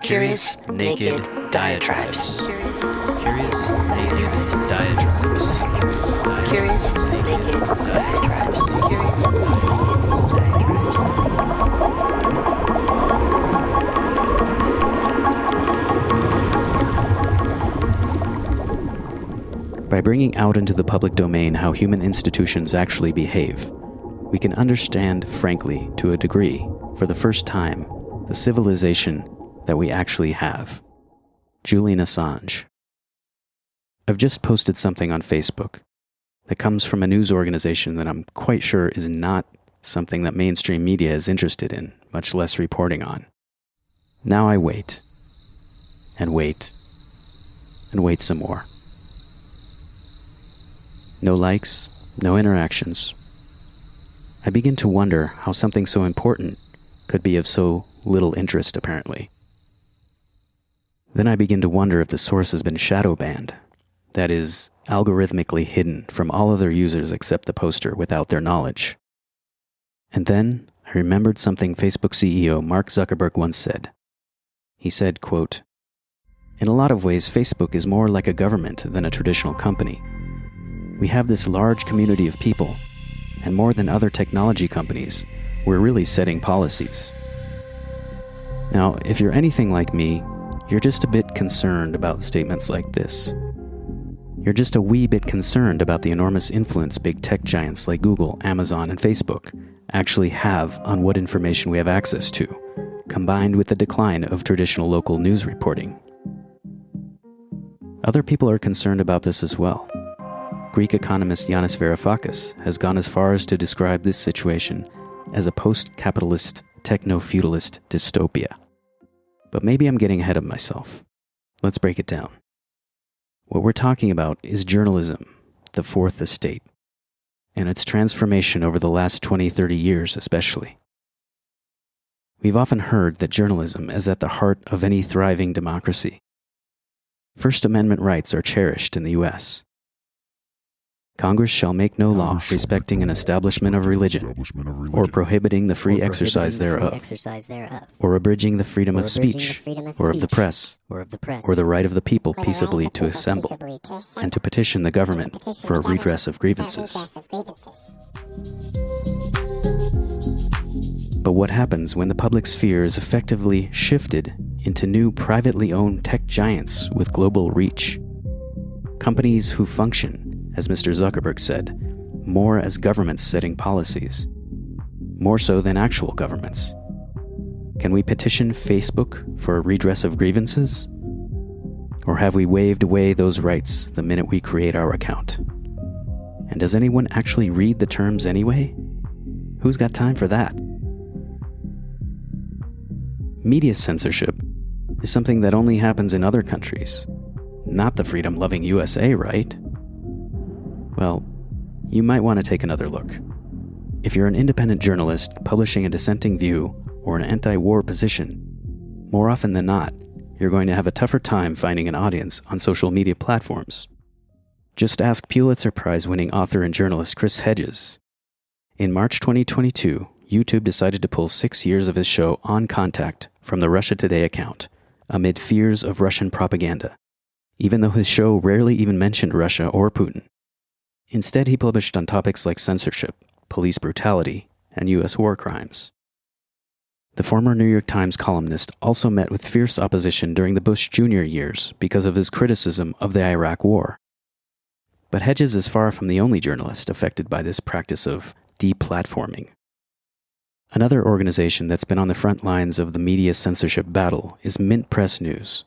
Curious Naked Diatribes. Curious Naked Diatribes. Curious Naked Diatribes. By bringing out into the public domain how human institutions actually behave, we can understand, frankly, to a degree, for the first time, the civilization that we actually have. Julian Assange. I've just posted something on Facebook that comes from a news organization that I'm quite sure is not something that mainstream media is interested in, much less reporting on. Now I wait, and wait, and wait some more. No likes, no interactions. I begin to wonder how something so important could be of so little interest, apparently. Then I begin to wonder if the source has been shadow banned, that is, algorithmically hidden from all other users except the poster without their knowledge. And then I remembered something Facebook CEO Mark Zuckerberg once said. He said, quote, "In a lot of ways, Facebook is more like a government than a traditional company. We have this large community of people, and more than other technology companies, we're really setting policies." Now, if you're anything like me, you're just a bit concerned about statements like this. You're just a wee bit concerned about the enormous influence big tech giants like Google, Amazon, and Facebook actually have on what information we have access to, combined with the decline of traditional local news reporting. Other people are concerned about this as well. Greek economist Yanis Varoufakis has gone as far as to describe this situation as a post-capitalist, techno-feudalist dystopia. But maybe I'm getting ahead of myself. Let's break it down. What we're talking about is journalism, the fourth estate, and its transformation over the last 20-30 years especially. We've often heard that journalism is at the heart of any thriving democracy. First Amendment rights are cherished in the U.S. Congress shall make no law respecting an establishment of religion, or prohibiting the free exercise thereof, or abridging the freedom of speech, or of the press, or the right of the people peaceably to assemble, and to petition the government for a redress of grievances. But what happens when the public sphere is effectively shifted into new privately owned tech giants with global reach? Companies who function, as Mr. Zuckerberg said, more as governments setting policies, more so than actual governments. Can we petition Facebook for a redress of grievances? Or have we waved away those rights the minute we create our account? And does anyone actually read the terms anyway? Who's got time for that? Media censorship is something that only happens in other countries, not the freedom-loving USA, right? Well, you might want to take another look. If you're an independent journalist publishing a dissenting view or an anti-war position, more often than not, you're going to have a tougher time finding an audience on social media platforms. Just ask Pulitzer Prize-winning author and journalist Chris Hedges. In March 2022, YouTube decided to pull 6 years of his show On Contact from the Russia Today account, amid fears of Russian propaganda, even though his show rarely even mentioned Russia or Putin. Instead, he published on topics like censorship, police brutality, and U.S. war crimes. The former New York Times columnist also met with fierce opposition during the Bush Jr. years because of his criticism of the Iraq War. But Hedges is far from the only journalist affected by this practice of deplatforming. Another organization that's been on the front lines of the media censorship battle is Mint Press News.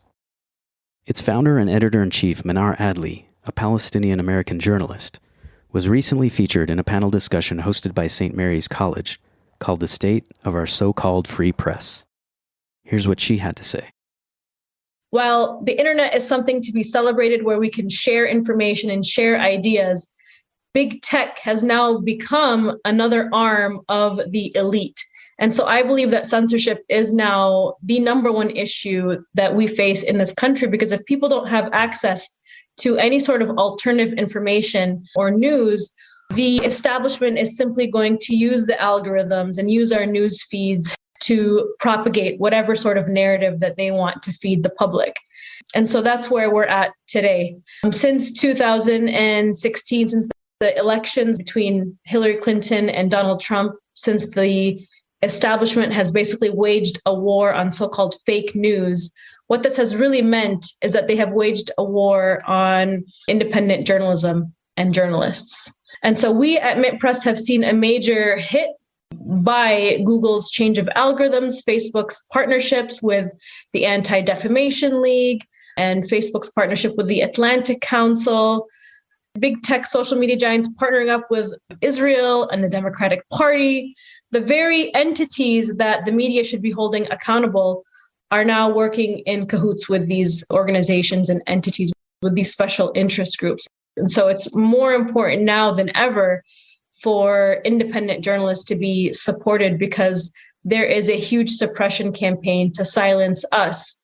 Its founder and editor-in-chief, Manar Adli, a Palestinian-American journalist, was recently featured in a panel discussion hosted by St. Mary's College called The State of Our So-Called Free Press. Here's what she had to say. While the internet is something to be celebrated where we can share information and share ideas, big tech has now become another arm of the elite. And so I believe that censorship is now the number one issue that we face in this country, because if people don't have access to any sort of alternative information or news, the establishment is simply going to use the algorithms and use our news feeds to propagate whatever sort of narrative that they want to feed the public. And so that's where we're at today. Since 2016, since the elections between Hillary Clinton and Donald Trump, since the establishment has basically waged a war on so-called fake news, what this has really meant is that they have waged a war on independent journalism and journalists. And so we at Mint Press have seen a major hit by Google's change of algorithms, Facebook's partnerships with the Anti-Defamation League, and Facebook's partnership with the Atlantic Council, big tech social media giants partnering up with Israel and the Democratic Party. The very entities that the media should be holding accountable are now working in cahoots with these organizations and entities, with these special interest groups. And so it's more important now than ever for independent journalists to be supported, because there is a huge suppression campaign to silence us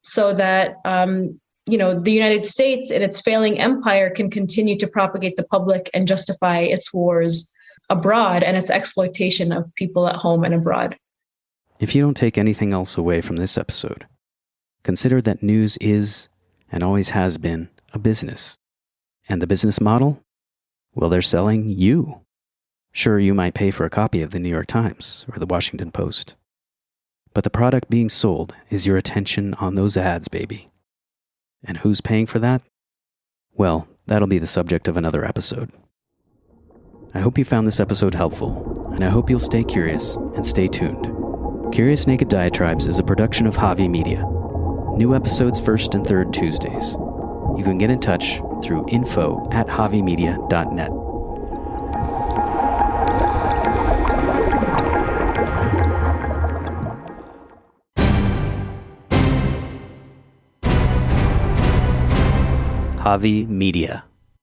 so that the United States and its failing empire can continue to propagate the public and justify its wars abroad and its exploitation of people at home and abroad. If you don't take anything else away from this episode, consider that news is and always has been a business. And the business model? Well, they're selling you. Sure, you might pay for a copy of the New York Times or the Washington Post. But the product being sold is your attention on those ads, baby. And who's paying for that? Well, that'll be the subject of another episode. I hope you found this episode helpful, and I hope you'll stay curious and stay tuned. Curious Naked Diatribes is a production of Javi Media. New episodes first and third Tuesdays. You can get in touch through info@javimedia.net. Javi Media.